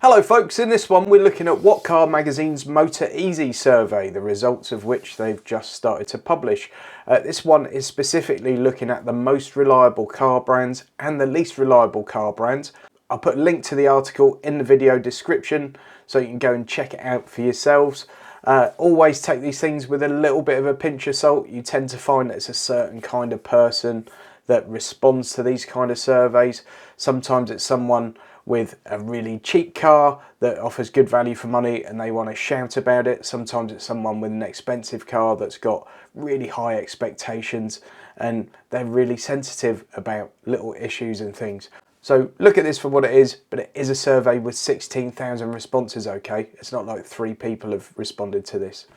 Hello folks, in this one we're looking at Whatcar magazine's Motoreasy survey, the results of which they've just started to publish. This one is specifically looking at the most reliable car brands and the least reliable car brands. I'll put a link to the article in the video description so you can go and check it out for yourselves. Always take these things with a little bit of a pinch of salt. You tend to find that it's a certain kind of person that responds to these kind of surveys. Sometimes it's someone with a really cheap car that offers good value for money and they want to shout about it. Sometimes it's someone with an expensive car that's got really high expectations and they're really sensitive about little issues and things. So look at this for what it is, but it is a survey with 16,000 responses, okay? It's not like 3 people have responded to this.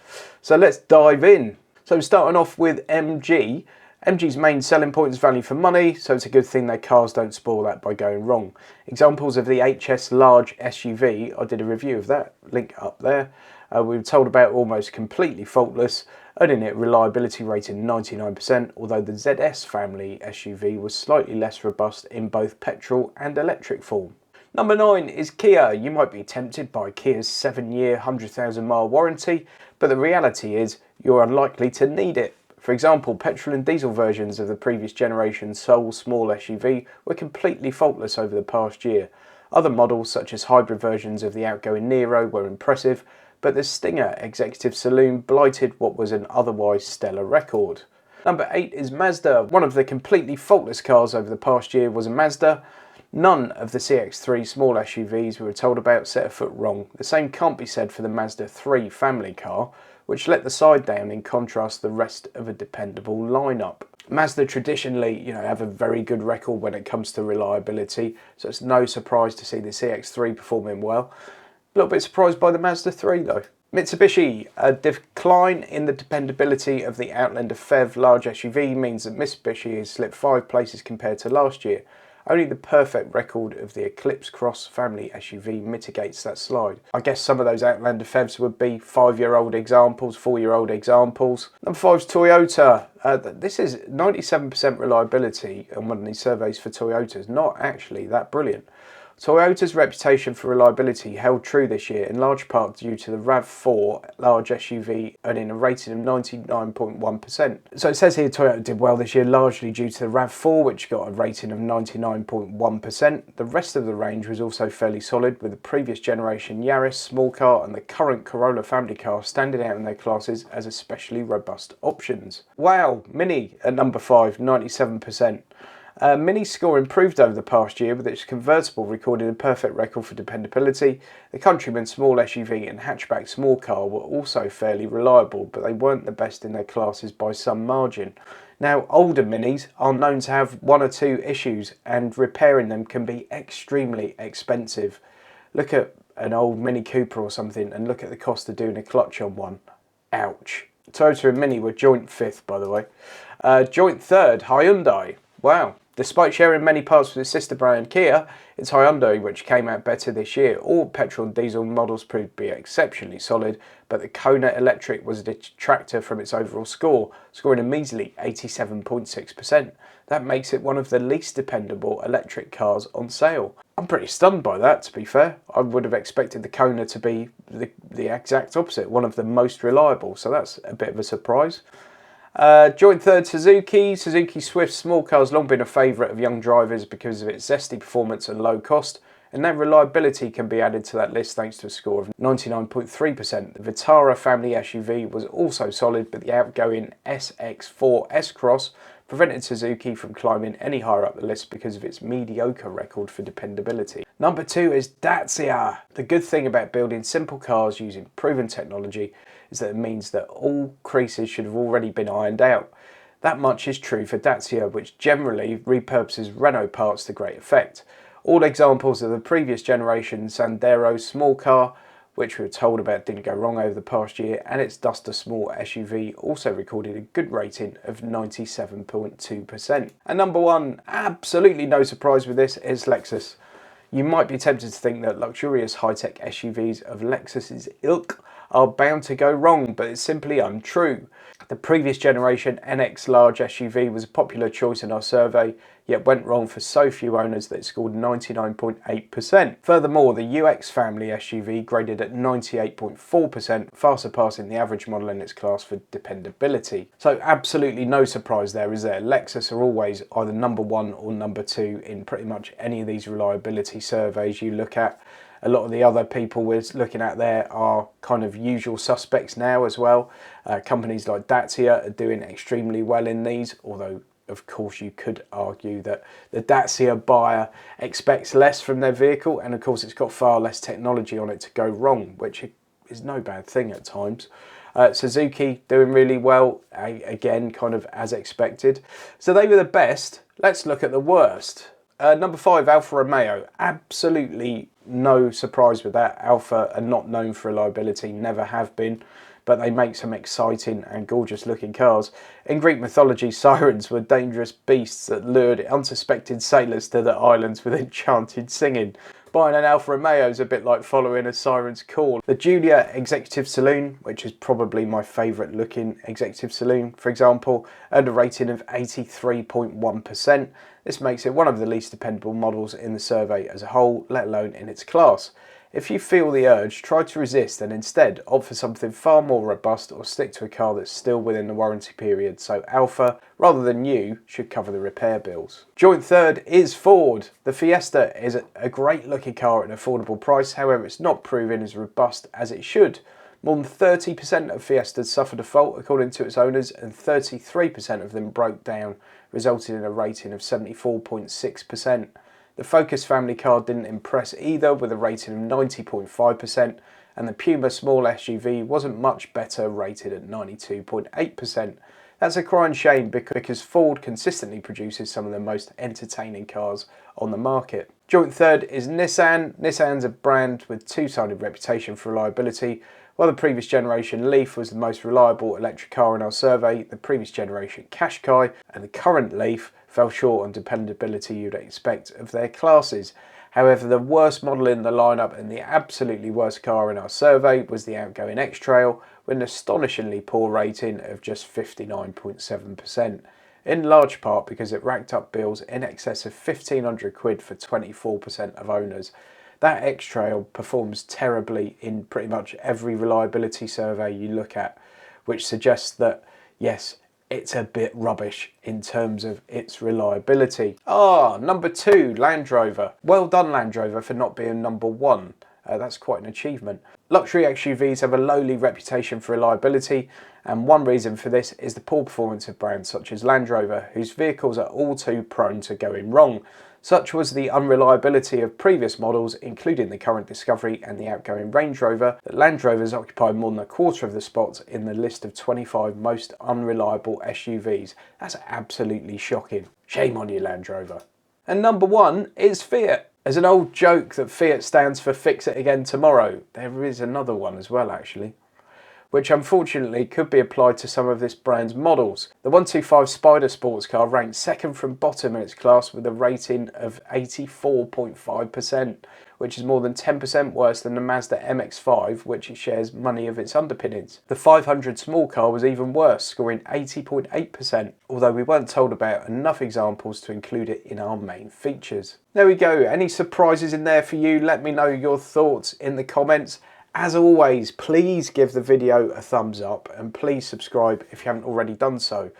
So let's dive in. So starting off with MG. MG's main selling point is value for money, so it's a good thing their cars don't spoil that by going wrong. Examples of the HS large SUV, I did a review of that, link up there. We were told about almost completely faultless, earning it a reliability rating 99%, although the ZS family SUV was slightly less robust in both petrol and electric form. Number 9 is Kia. You might be tempted by Kia's 7-year, 100,000 mile warranty, but the reality is you're unlikely to need it. For example, petrol and diesel versions of the previous generation Soul small SUV were completely faultless over the past year. Other models, such as hybrid versions of the outgoing Nero, were impressive, but the Stinger Executive Saloon blighted what was an otherwise stellar record. Number 8 is Mazda. One of the completely faultless cars over the past year was a Mazda. None of the CX-3 small SUVs we were told about set a foot wrong. The same can't be said for the Mazda 3 family car, which let the side down in contrast to the rest of a dependable lineup. Mazda traditionally, have a very good record when it comes to reliability, so it's no surprise to see the CX-3 performing well. A little bit surprised by the Mazda 3 though. Mitsubishi. A decline in the dependability of the Outlander PHEV large SUV means that Mitsubishi has slipped 5 places compared to last year. Only the perfect record of the Eclipse Cross family SUV mitigates that slide. I guess some of those Outlander PHEVs would be 5-year-old examples, 4-year-old examples. Number 5 is Toyota. This is 97% reliability on one of these surveys for Toyotas. Not actually that brilliant. Toyota's reputation for reliability held true this year, in large part due to the RAV4 large SUV earning a rating of 99.1%. So it says here Toyota did well this year largely due to the RAV4, which got a rating of 99.1%. The rest of the range was also fairly solid, with the previous generation Yaris small car and the current Corolla family car standing out in their classes as especially robust options. Wow, Mini at number 5, 97%. Mini's score improved over the past year, with its convertible recording a perfect record for dependability. The Countryman small SUV and hatchback small car were also fairly reliable, but they weren't the best in their classes by some margin. Now, older Minis are known to have 1 or 2 issues, and repairing them can be extremely expensive. Look at an old Mini Cooper or something and look at the cost of doing a clutch on one. Ouch. Toyota and Mini were joint 5th, by the way. Joint 3rd, Hyundai. Wow. Despite sharing many parts with its sister brand Kia, it's Hyundai which came out better this year. All petrol and diesel models proved to be exceptionally solid, but the Kona Electric was a detractor from its overall score, scoring a measly 87.6%. That makes it one of the least dependable electric cars on sale. I'm pretty stunned by that, to be fair. I would have expected the Kona to be the exact opposite, one of the most reliable, so that's a bit of a surprise. Joint 3rd, Suzuki. Suzuki Swift small car has long been a favourite of young drivers because of its zesty performance and low cost, and that reliability can be added to that list thanks to a score of 99.3%. The Vitara family SUV was also solid, but the outgoing SX4 S-Cross prevented Suzuki from climbing any higher up the list because of its mediocre record for dependability. Number 2 is Dacia. The good thing about building simple cars using proven technology is that it means that all creases should have already been ironed out. That much is true for Dacia, which generally repurposes Renault parts to great effect. All examples of the previous generation Sandero small car, which we were told about didn't go wrong over the past year, and its Duster small SUV also recorded a good rating of 97.2%. And number 1, absolutely no surprise with this, is Lexus. You might be tempted to think that luxurious high-tech SUVs of Lexus's ilk are bound to go wrong, but it's simply untrue. The previous generation NX large SUV was a popular choice in our survey yet went wrong for so few owners that it scored 99.8%. Furthermore, the UX family SUV graded at 98.4%, far surpassing the average model in its class for dependability. So absolutely no surprise there, is there? Lexus are always either number one or number two in pretty much any of these reliability surveys you look at. A lot of the other people we're looking at there are kind of usual suspects now as well. Companies like Dacia are doing extremely well in these, although of course you could argue that the Dacia buyer expects less from their vehicle, and of course it's got far less technology on it to go wrong, which is no bad thing at times. Suzuki doing really well, again kind of as expected. So they were the best. Let's look at the worst. Number 5, Alfa Romeo. Absolutely no surprise with that. Alfa are not known for reliability, never have been, but they make some exciting and gorgeous looking cars. In Greek mythology, sirens were dangerous beasts that lured unsuspected sailors to the islands with enchanted singing. Buying an Alfa Romeo is a bit like following a siren's call. The Giulia Executive Saloon, which is probably my favourite looking executive saloon, for example, earned a rating of 83.1%. This makes it one of the least dependable models in the survey as a whole, let alone in its class. If you feel the urge, try to resist and instead opt for something far more robust or stick to a car that's still within the warranty period. So Alfa, rather than new, should cover the repair bills. Joint third is Ford. The Fiesta is a great looking car at an affordable price, however it's not proving as robust as it should. More than 30% of Fiestas suffered a fault according to its owners, and 33% of them broke down, resulting in a rating of 74.6%. The Focus family car didn't impress either, with a rating of 90.5%, and the Puma small SUV wasn't much better, rated at 92.8%. That's a crying shame because Ford consistently produces some of the most entertaining cars on the market. Joint third is Nissan. Nissan's a brand with two-sided reputation for reliability. While the previous generation Leaf was the most reliable electric car in our survey, the previous generation Qashqai and the current Leaf fell short on dependability you'd expect of their classes. However, the worst model in the lineup and the absolutely worst car in our survey was the outgoing X-Trail, with an astonishingly poor rating of just 59.7%, in large part because it racked up bills in excess of 1,500 quid for 24% of owners. That X-Trail performs terribly in pretty much every reliability survey you look at, which suggests that, yes, it's a bit rubbish in terms of its reliability. Number 2, Land Rover. Well done, Land Rover, for not being number 1. That's quite an achievement. Luxury SUVs have a lowly reputation for reliability, and one reason for this is the poor performance of brands such as Land Rover, whose vehicles are all too prone to going wrong. Such was the unreliability of previous models, including the current Discovery and the outgoing Range Rover, that Land Rovers occupy more than a quarter of the spots in the list of 25 most unreliable SUVs. That's absolutely shocking. Shame on you, Land Rover. And number 1 is Fiat. There's an old joke that Fiat stands for Fix It Again Tomorrow. There is another one as well, actually, which unfortunately could be applied to some of this brand's models. The 125 Spider sports car ranked second from bottom in its class with a rating of 84.5%, which is more than 10% worse than the Mazda MX-5, which it shares many of its underpinnings. The 500 small car was even worse, scoring 80.8%, although we weren't told about enough examples to include it in our main features. There we go. Any surprises in there for you? Let me know your thoughts in the comments. As always, please give the video a thumbs up and please subscribe if you haven't already done so.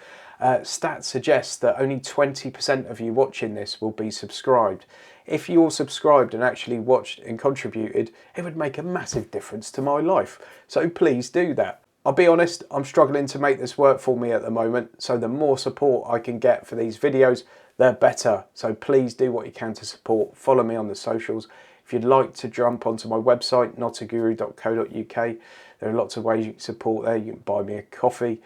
Stats suggest that only 20% of you watching this will be subscribed. If you all subscribed and actually watched and contributed, it would make a massive difference to my life. So please do that. I'll be honest, I'm struggling to make this work for me at the moment, so the more support I can get for these videos, the better. So please do what you can to support. Follow me on the socials. If you'd like to jump onto my website, notaguru.co.uk, there are lots of ways you can support there. You can buy me a coffee,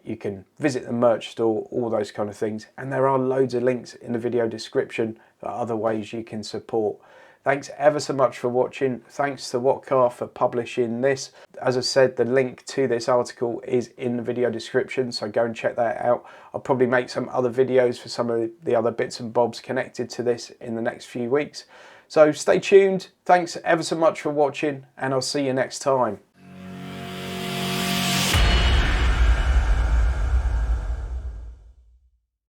you can visit the merch store, all those kind of things. And there are loads of links in the video description for other ways you can support. Thanks ever so much for watching. Thanks to Whatcar for publishing this. As I said, the link to this article is in the video description, so go and check that out. I'll probably make some other videos for some of the other bits and bobs connected to this in the next few weeks. So stay tuned. Thanks ever so much for watching, and I'll see you next time.